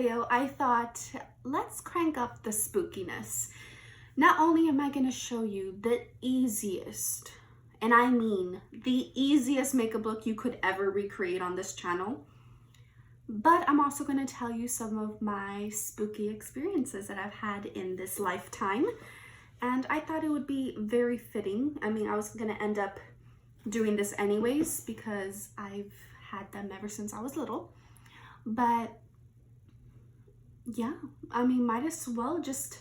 video, I thought, let's crank up the spookiness. Not only am I going to show you the easiest, and I mean the easiest makeup look you could ever recreate on this channel, but I'm also going to tell you some of my spooky experiences that I've had in this lifetime. And I thought it would be very fitting. I mean, I was going to end up doing this anyways because I've had them ever since I was little. But yeah, I mean, might as well just,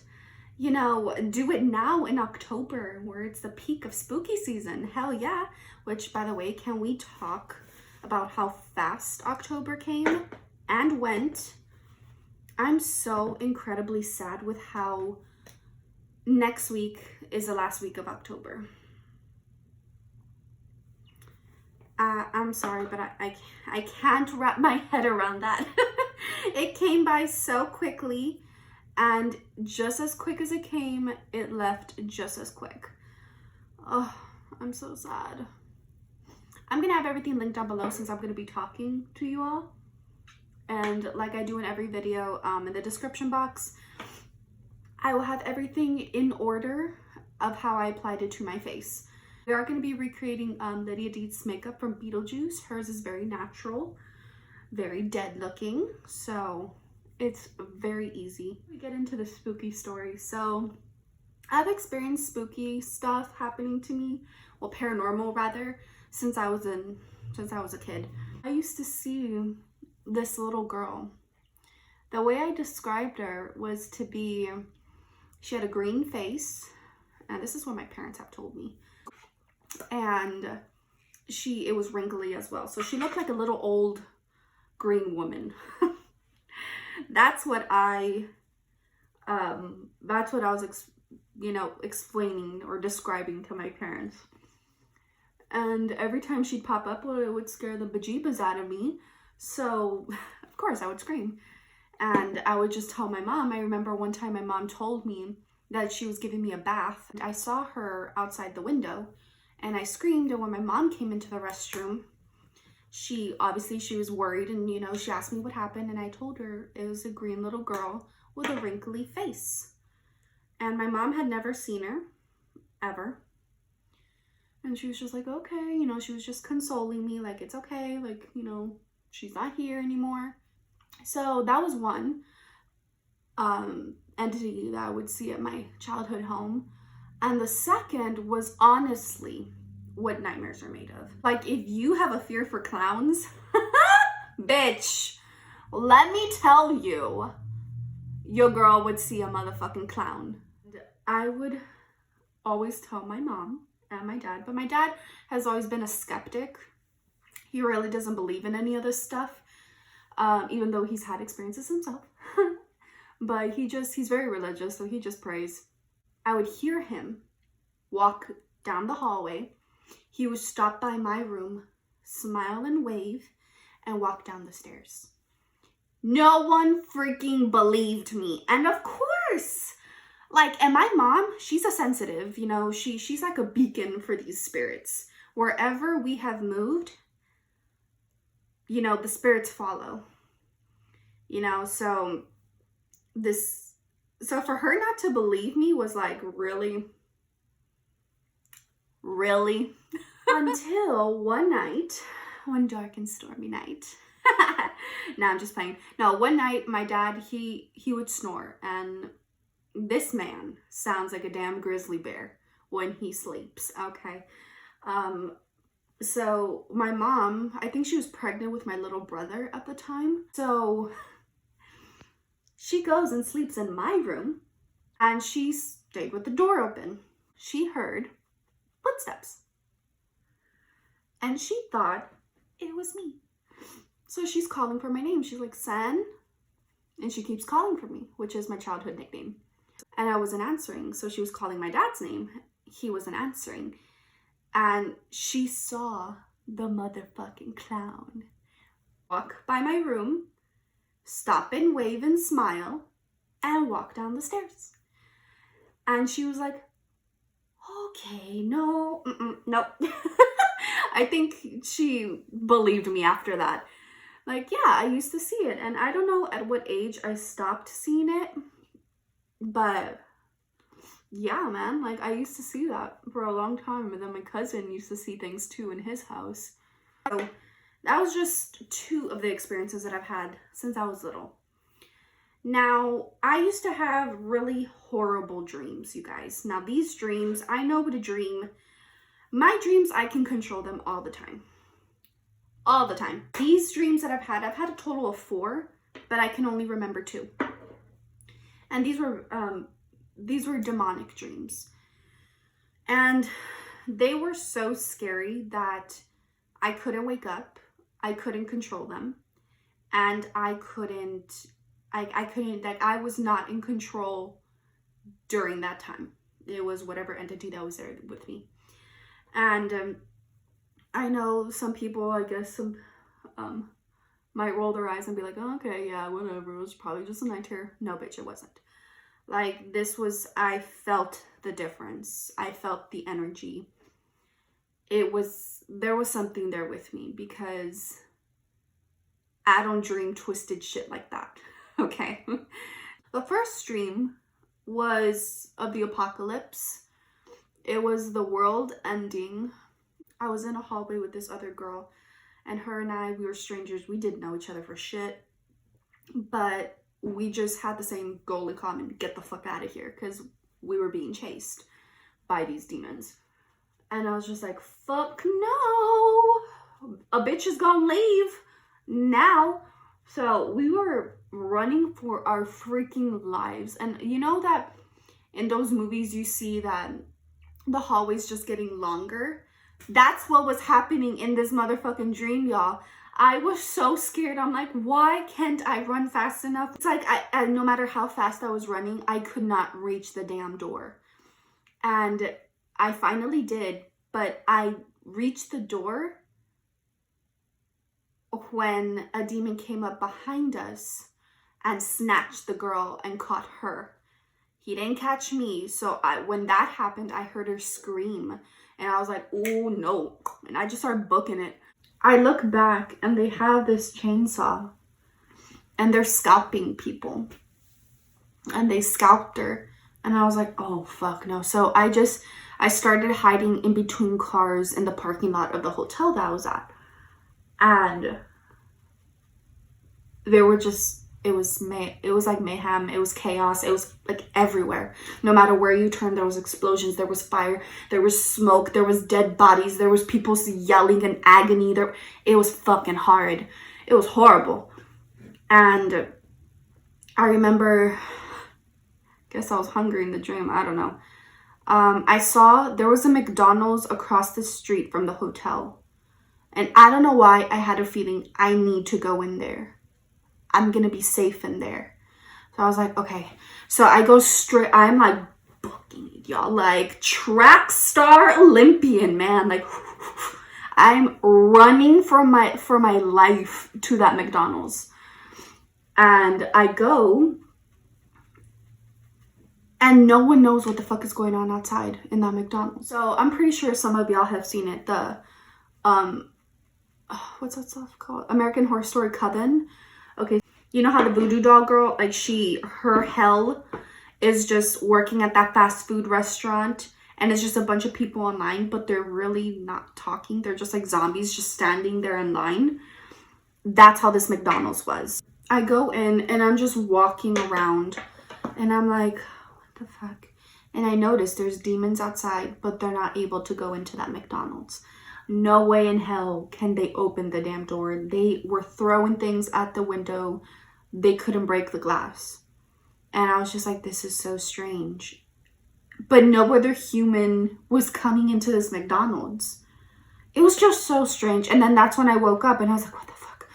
you know, do it now in October where it's the peak of spooky season. Hell yeah. Which, by the way, can we talk about how fast October came and went? I'm so incredibly sad with how next week is the last week of October. I'm sorry, but I can't wrap my head around that. It came by so quickly, and just as quick as it came, it left just as quick. Oh, I'm so sad. I'm gonna have everything linked down below since I'm gonna be talking to you all. And like I do in every video, in the description box, I will have everything in order of how I applied it to my face. We are going to be recreating Lydia Deetz makeup from Beetlejuice. Hers is very natural, very dead looking, so it's very easy. We get into the spooky story. So I've experienced spooky stuff happening to me, well, paranormal rather, since I was a kid. I used to see this little girl. The way I described her was to be, she had a green face, and this is what my parents have told me. And it was wrinkly as well. So she looked like a little old green woman. That's what I was, explaining or describing to my parents. And every time she'd pop up, well, it would scare the bejeebas out of me. So of course I would scream. And I would just tell my mom. I remember one time my mom told me that she was giving me a bath. I saw her outside the window and I screamed. And when my mom came into the restroom, she was worried, and she asked me what happened, and I told her it was a green little girl with a wrinkly face. And my mom had never seen her ever. And she was just like, okay, she was just consoling me, like, it's okay, like, she's not here anymore. So that was one entity that I would see at my childhood home. And the second was honestly what nightmares are made of. Like, if you have a fear for clowns, bitch, let me tell you, your girl would see a motherfucking clown. I would always tell my mom and my dad, but my dad has always been a skeptic. He really doesn't believe in any of this stuff. Even though he's had experiences himself. But he's very religious, so he just prays. I would hear him walk down the hallway. He would stop by my room, smile and wave, and walk down the stairs. No one freaking believed me. And of course, and my mom, she's a sensitive, she's like a beacon for these spirits. Wherever we have moved, the spirits follow, so for her not to believe me was like, really? Until one dark and stormy night. No, I'm just playing. No, one night my dad, he would snore, and this man sounds like a damn grizzly bear when he sleeps, okay? So my mom, I think she was pregnant with my little brother at the time. So she goes and sleeps in my room, and she stayed with the door open. She heard footsteps, and she thought it was me. So she's calling for my name. She's like, Sen, and she keeps calling for me, which is my childhood nickname. And I wasn't answering, so she was calling my dad's name. He wasn't answering. And she saw the motherfucking clown walk by my room, stop and wave and smile, and walk down the stairs. And she was like, okay, no. I think she believed me after that. Like, yeah, I used to see it. And I don't know at what age I stopped seeing it. But yeah, man, like I used to see that for a long time. And then my cousin used to see things too in his house. So that was just 2 of the experiences that I've had since I was little. Now, I used to have really horrible dreams, you guys. Now, these dreams, I know what a dream. My dreams, I can control them all the time. All the time. These dreams that I've had a total of 4, but I can only remember 2. And these were demonic dreams. And they were so scary that I couldn't wake up. I couldn't control them. And I couldn't, like, I was not in control during that time. It was whatever entity that was there with me. And I know some people, I guess, might roll their eyes and be like, oh, okay, yeah, whatever. It was probably just a night terror. No, bitch, it wasn't. Like, this was, I felt the difference. I felt the energy. There was something there with me because I don't dream twisted shit like that. Okay. The first dream was of the apocalypse. It was the world ending. I was in a hallway with this other girl, and her and I, we were strangers. We didn't know each other for shit, but we just had the same goal in common: get the fuck out of here, because we were being chased by these demons. And I was just like, fuck no, a bitch is gonna leave now. So we were running for our freaking lives. And you know that in those movies you see that the hallway's just getting longer? That's what was happening in this motherfucking dream, y'all. I was so scared. I'm like, why can't I run fast enough? It's like, I no matter how fast I was running, I could not reach the damn door. And I finally did, but I reached the door when a demon came up behind us and snatched the girl and caught her. He didn't catch me. So when that happened, I heard her scream. And I was like, oh no. And I just started booking it. I look back and they have this chainsaw. And they're scalping people. And they scalped her. And I was like, oh fuck no. So I started hiding in between cars in the parking lot of the hotel that I was at. And they were just, it was like mayhem. It was chaos. It was like everywhere. No matter where you turned, there was explosions, there was fire, there was smoke, there was dead bodies, there was people yelling in agony. It was fucking hard. It was horrible. And I remember, guess I was hungry in the dream. I don't know. I saw there was a McDonald's across the street from the hotel. And I don't know why I had a feeling I need to go in there. I'm going to be safe in there. So I was like, okay. So I go straight. I'm like booking it, y'all. Like track star Olympian, man. Like I'm running for my life to that McDonald's. And I go. And no one knows what the fuck is going on outside in that McDonald's. So I'm pretty sure some of y'all have seen it. The, what's that stuff called? American Horror Story Coven. Okay. You know how the voodoo doll girl, like her hell is just working at that fast food restaurant. And it's just a bunch of people in line, but they're really not talking. They're just like zombies just standing there in line. That's how this McDonald's was. I go in and I'm just walking around and I'm like, the fuck? And I noticed there's demons outside, but they're not able to go into that McDonald's. No way in hell can they open the damn door. They were throwing things at the window. They couldn't break the glass. And I was just like, this is so strange. But no other human was coming into this McDonald's. It was just so strange. And then that's when I woke up and I was like, what the fuck?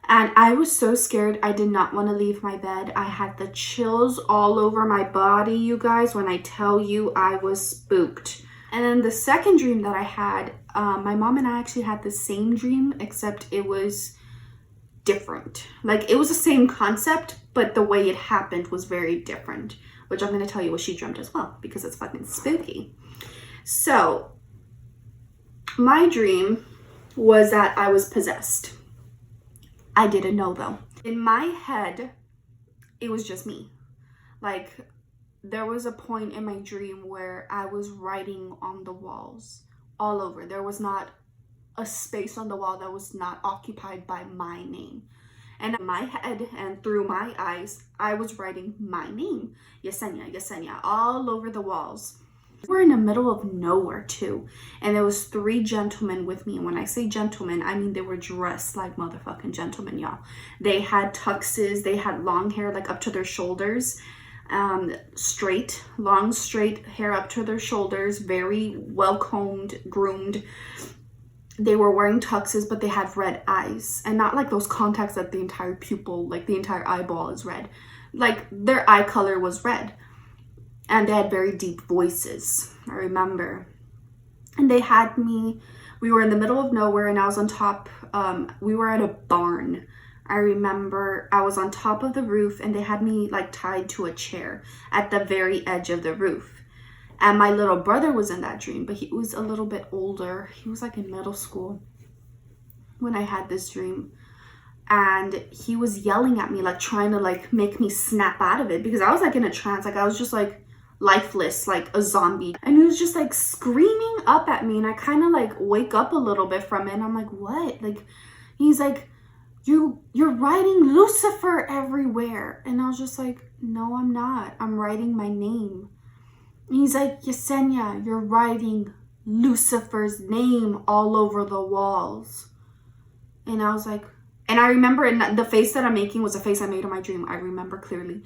And I was so scared. I did not want to leave my bed. I had the chills all over my body, you guys, when I tell you I was spooked. And then the second dream that I had, my mom and I actually had the same dream, except it was different. Like, it was the same concept, but the way it happened was very different, which I'm going to tell you what she dreamt as well, because it's fucking spooky. So, my dream was that I was possessed. I didn't know though. In my head, it was just me. Like, there was a point in my dream where I was writing on the walls all over. There was not a space on the wall that was not occupied by my name. And in my head and through my eyes, I was writing my name, Yesenia, Yesenia, all over the walls. We're in the middle of nowhere too, and there was 3 gentlemen with me. And when I say gentlemen, I mean they were dressed like motherfucking gentlemen, y'all. They had tuxes, they had long hair like up to their shoulders, straight, long straight hair up to their shoulders, very well combed, groomed. They were wearing tuxes, but they had red eyes, and not like those contacts that the entire pupil, like the entire eyeball is red. Like their eye color was red. And they had very deep voices, I remember. And they had me, we were in the middle of nowhere, and I was on top, we were at a barn. I remember I was on top of the roof, and they had me like tied to a chair at the very edge of the roof. And my little brother was in that dream, but he was a little bit older. He was like in middle school when I had this dream. And he was yelling at me, like trying to like make me snap out of it, because I was like in a trance. Like I was just like lifeless, like a zombie. And he was just like screaming up at me, and I kind of like wake up a little bit from it, and I'm like, what? Like, he's like, you're writing Lucifer everywhere. And I was just like, no, I'm not. I'm writing my name. And he's like, Yesenia, you're writing Lucifer's name all over the walls. And I was like, and I remember the face that I'm making was a face I made in my dream. I remember clearly.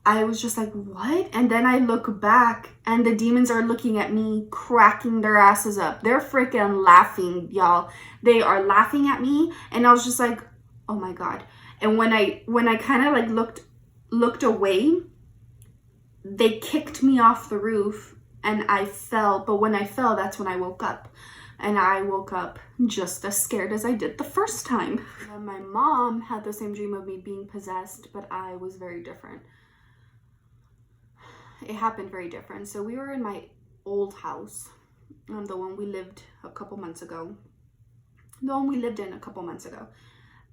I was just like, what? And then I look back, and the demons are looking at me, cracking their asses up. They're freaking laughing, y'all. They are laughing at me. And I was just like, oh my God. And when I kind of like looked away, they kicked me off the roof, and I fell. But when I fell, that's when I woke up. And I woke up just as scared as I did the first time. And my mom had the same dream of me being possessed, but I was very different. It happened very different. So we were in my old house, the one we lived a couple months ago. The one we lived in a couple months ago.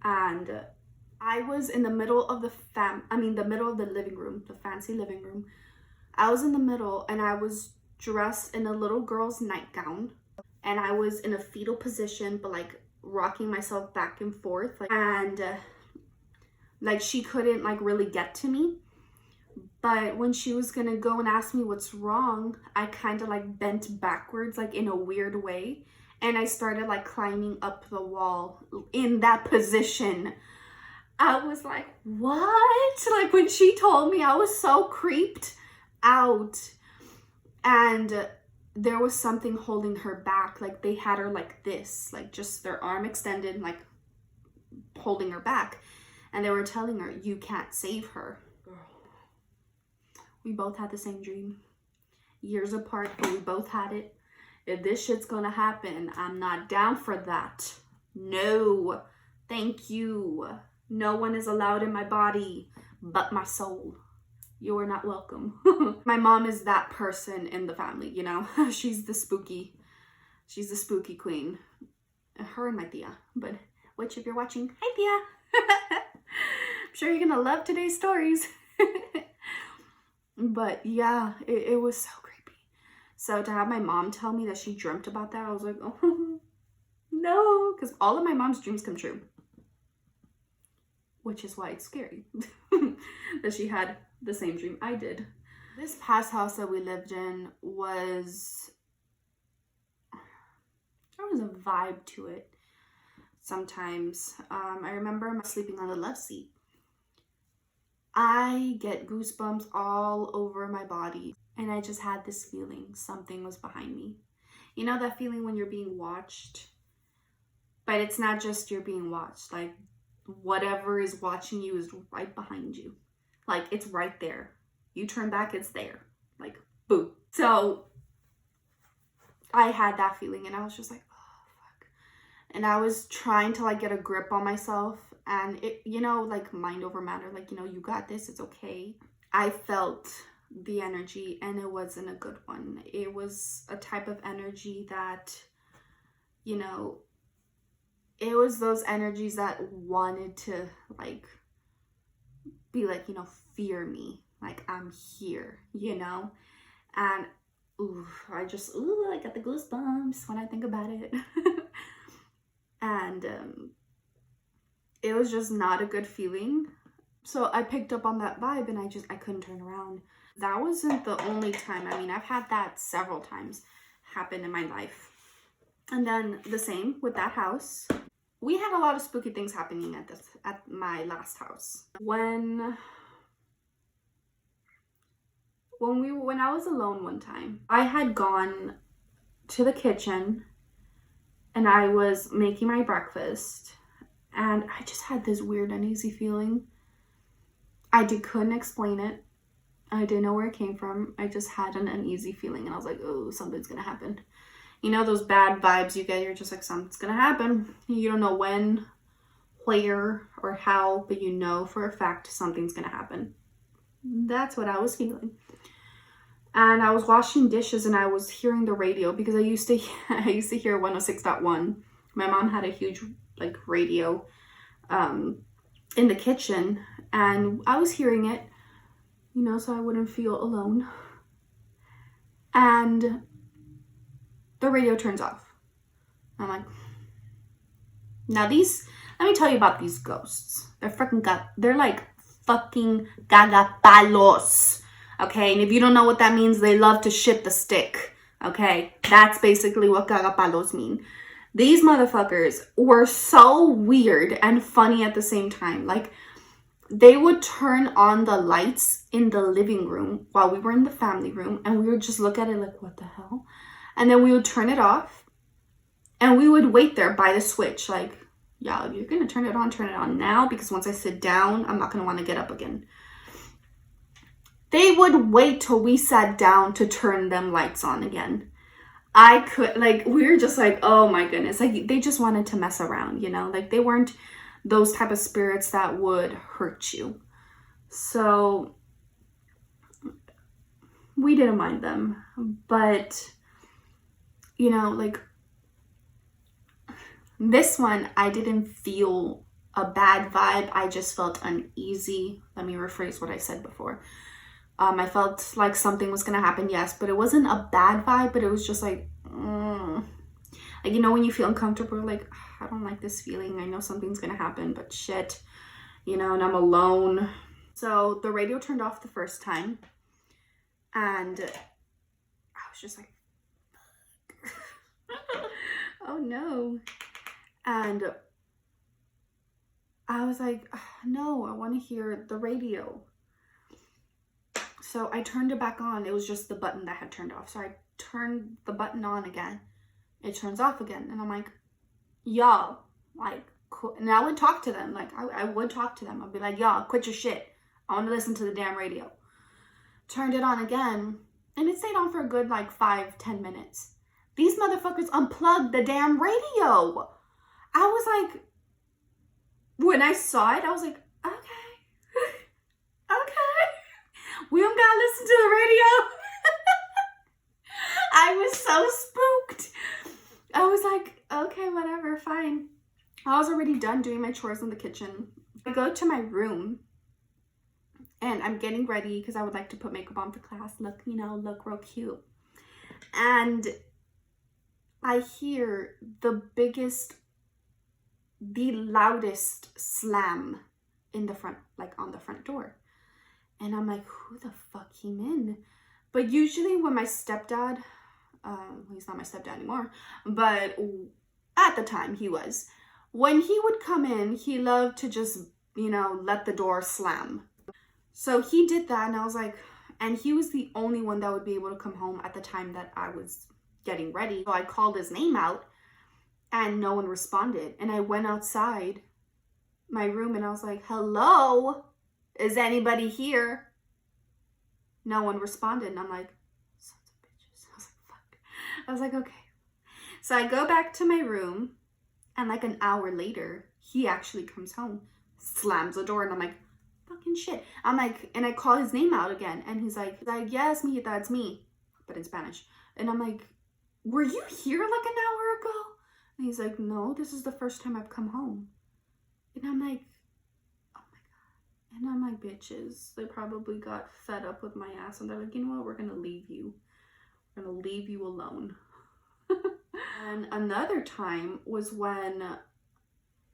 And I was in the middle of the middle of the living room, the fancy living room. I was in the middle, and I was dressed in a little girl's nightgown. And I was in a fetal position, but like rocking myself back and forth. Like she couldn't like really get to me. But when she was gonna go and ask me what's wrong, I kind of like bent backwards, like in a weird way. And I started like climbing up the wall in that position. I was like, what? Like when she told me, I was so creeped out. And there was something holding her back. Like they had her like this, like just their arm extended, like holding her back. And they were telling her, you can't save her. We both had the same dream. Years apart, but we both had it. If this shit's gonna happen, I'm not down for that. No, thank you. No one is allowed in my body but my soul. You are not welcome. My mom is that person in the family, you know? She's the spooky queen. Her and my tia. But, which if you're watching, hi tia. I'm sure you're gonna love today's stories. But yeah, it was so creepy. So to have my mom tell me that she dreamt about that, I was like, oh, no. Because all of my mom's dreams come true. Which is why it's scary. That she had the same dream I did. This past house that we lived in was, there was a vibe to it sometimes. I remember sleeping on the left seat. I get goosebumps all over my body, and I just had this feeling something was behind me. You know that feeling when you're being watched? But it's not just you're being watched, like whatever is watching you is right behind you. Like it's right there. You turn back, it's there. Like boom. So I had that feeling, and I was just like, oh fuck. And I was trying to like get a grip on myself, and it, you know, like mind over matter, like, you know, you got this, it's okay. I felt the energy, and it wasn't a good one. It was a type of energy that, you know, it was those energies that wanted to like be like, you know, fear me, like I'm here, you know. And ooh, I got the goosebumps when I think about it. And it was just not a good feeling. So I picked up on that vibe and I couldn't turn around. That wasn't the only time. I mean, I've had that several times happen in my life. And then the same with that house. We had a lot of spooky things happening at my last house. When I was alone one time, I had gone to the kitchen and I was making my breakfast and I just had this weird uneasy feeling. I couldn't explain it. I didn't know where it came from. I just had an uneasy feeling and I was like, oh, something's gonna happen. You know, those bad vibes you get, you're just like, something's gonna happen. You don't know when, where, or how, but you know for a fact something's gonna happen. That's what I was feeling. And I was washing dishes and I was hearing the radio because I used to hear 106.1. My mom had a huge like radio in the kitchen and I was hearing it, you know, so I wouldn't feel alone. And the radio turns off. I'm like, now let me tell you about these ghosts. They're like fucking gagapalos. Okay, and if you don't know what that means, they love to shit the stick. Okay, that's basically what cagapalos mean. These motherfuckers were so weird and funny at the same time. Like, they would turn on the lights in the living room while we were in the family room, and we would just look at it like, what the hell? And then we would turn it off, and we would wait there by the switch. Like, yeah, if you're gonna turn it on now, because once I sit down, I'm not gonna want to get up again. They would wait till we sat down to turn them lights on again. We were just like, oh my goodness. Like, they just wanted to mess around, you know? Like, they weren't those type of spirits that would hurt you. So, we didn't mind them. But, you know, like, this one, I didn't feel a bad vibe. I just felt uneasy. Let me rephrase what I said before. I felt like something was gonna happen, yes, but it wasn't a bad vibe, but it was just like, like, you know, when you feel uncomfortable, like, I don't like this feeling. I know something's gonna happen, but shit, you know, and I'm alone. So the radio turned off the first time, and I was just like, oh no. And I was like, no, I want to hear the radio. So I turned it back on. It was just the button that had turned off. So I turned the button on again. It turns off again. And I'm like, y'all, like, and I would talk to them. Like, I would talk to them. I'd be like, y'all, quit your shit. I want to listen to the damn radio. Turned it on again. And it stayed on for a good, like, 5-10 minutes. These motherfuckers unplugged the damn radio. I was like, when I saw it, I was like, okay. Okay. We don't gotta listen to the radio. I was so spooked. I was like, okay, whatever, fine. I was already done doing my chores in the kitchen. I go to my room and I'm getting ready because I would like to put makeup on for class. Look, you know, look real cute. And I hear the loudest slam in the front, like on the front door. And I'm like, who the fuck came in? But usually when my stepdad, he's not my stepdad anymore, but at the time he was. When he would come in, he loved to just, you know, let the door slam. So he did that, and I was like, and he was the only one that would be able to come home at the time that I was getting ready. So I called his name out, and no one responded. And I went outside my room, and I was like, hello? Is anybody here? No one responded. And I'm like, sons of bitches. I was like, fuck. I was like, okay. So I go back to my room, and like an hour later, he actually comes home, slams the door, and I'm like, fucking shit. I'm like, and I call his name out again, and he's like, yes, mijita, it's me, but in Spanish. And I'm like, were you here like an hour ago? And he's like, no, this is the first time I've come home. And I'm like, oh my God. And I'm like, bitches, they probably got fed up with my ass. And they're like, you know what? We're going to leave you. We're going to leave you alone. And another time was when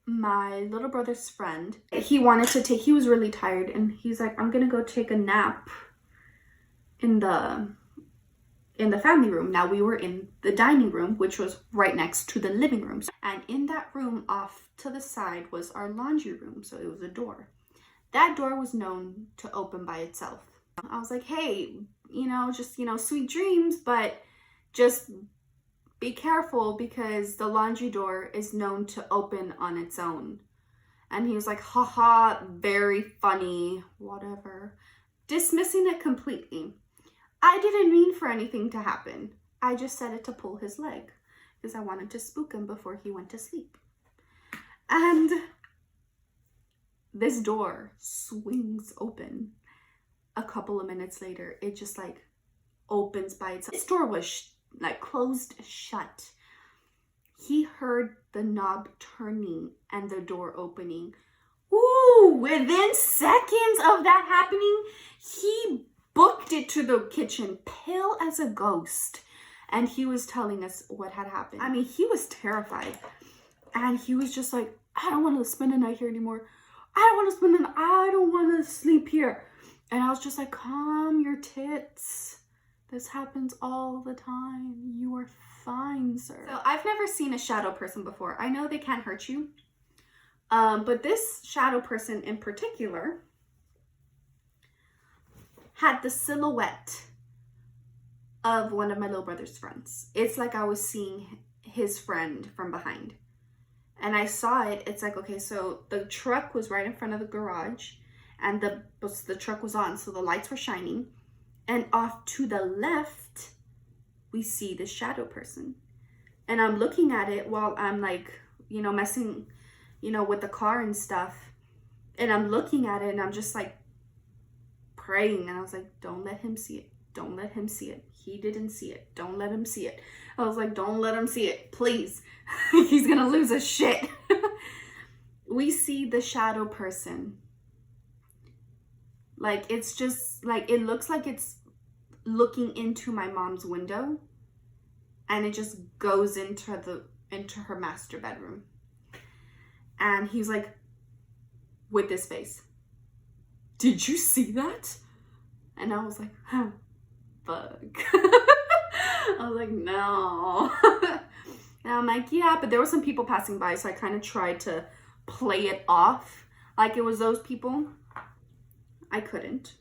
my little brother's friend, he was really tired. And he's like, I'm going to go take a nap in the family room. Now we were in the dining room, which was right next to the living room. And in that room off to the side was our laundry room. So it was a door. That door was known to open by itself. I was like, hey, just, sweet dreams, but just be careful because the laundry door is known to open on its own. And he was like, haha, very funny, whatever. Dismissing it completely. I didn't mean for anything to happen. I just said it to pull his leg because I wanted to spook him before he went to sleep. And this door swings open. A couple of minutes later, it just like opens by itself. This door was like closed shut. He heard the knob turning and the door opening. Ooh, within seconds of that happening, he booked it to the kitchen, pale as a ghost. And he was telling us what had happened. I mean, he was terrified. And he was just like, I don't want to spend the night here anymore. I don't want to sleep here. And I was just like, calm your tits. This happens all the time. You are fine, sir. So I've never seen a shadow person before. I know they can't hurt you. But this shadow person in particular had the silhouette of one of my little brother's friends. It's like I was seeing his friend from behind. And I saw it. It's like, okay, so the truck was right in front of the garage and the truck was on, so the lights were shining. And off to the left, we see the shadow person. And I'm looking at it while I'm like, messing, with the car and stuff. And I'm looking at it and I'm just like praying. And I was like, don't let him see it. Don't let him see it. He didn't see it. Don't let him see it. I was like, don't let him see it, please. He's gonna lose his shit. We see the shadow person. Like, it's just like, it looks like it's looking into my mom's window, and it just goes into her master bedroom. And he's like, with this face, did you see that? And I was like, huh, fuck. I was like, no. And I'm like, yeah, but there were some people passing by, so I kind of tried to play it off like it was those people. I couldn't.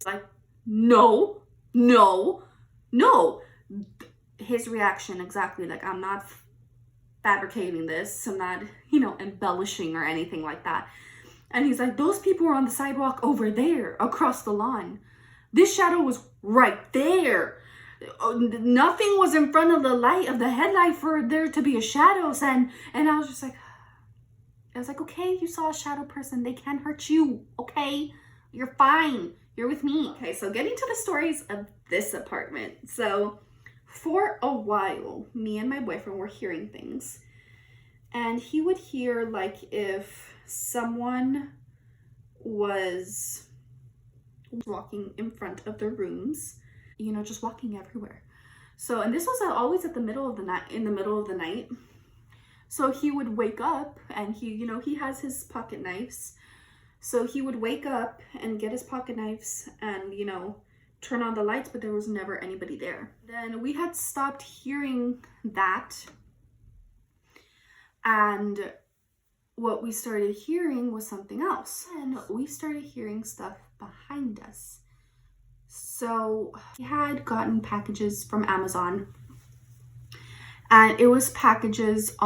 Like, no. His reaction, exactly, like, I'm not fabricating this. I'm not, embellishing or anything like that. And he's like, those people were on the sidewalk over there, across the lawn. This shadow was right there. Nothing was in front of the light of the headlight for there to be a shadow. And I was just like, okay, you saw a shadow person. They can't hurt you, okay? You're fine. You're with me. Okay, so getting to the stories of this apartment. So for a while, me and my boyfriend were hearing things. And he would hear, like, if someone was walking in front of the rooms, just walking everywhere. So, and this was always at the middle of the night, in the middle of the night. So he would wake up and he has his pocket knives. So he would wake up and get his pocket knives and, turn on the lights, but there was never anybody there. Then we had stopped hearing that. And what we started hearing was something else. And we started hearing stuff behind us. So we had gotten packages from Amazon. And it was packages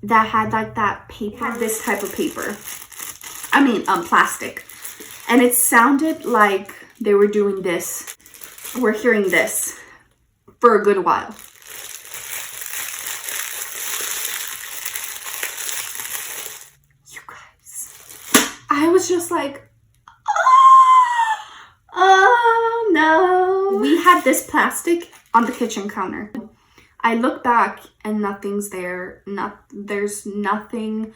that had like that paper, this type of paper. Plastic. And it sounded like they were doing this. We're hearing this for a good while. You guys, I was just like, oh no. We had this plastic on the kitchen counter. I look back and nothing's there. There's nothing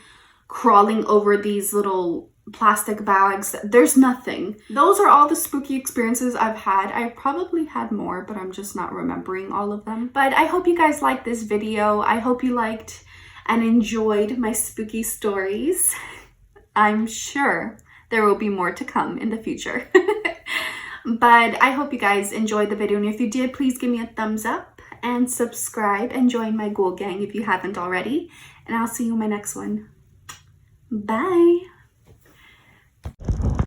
crawling over these little plastic bags. There's nothing. Those are all the spooky experiences I've had. I probably had more, but I'm just not remembering all of them. But I hope you guys liked this video. I hope you liked and enjoyed my spooky stories. I'm sure there will be more to come in the future. But I hope you guys enjoyed the video, and if you did, please give me a thumbs up and subscribe and join my ghoul gang if you haven't already. And I'll see you in my next one. Bye!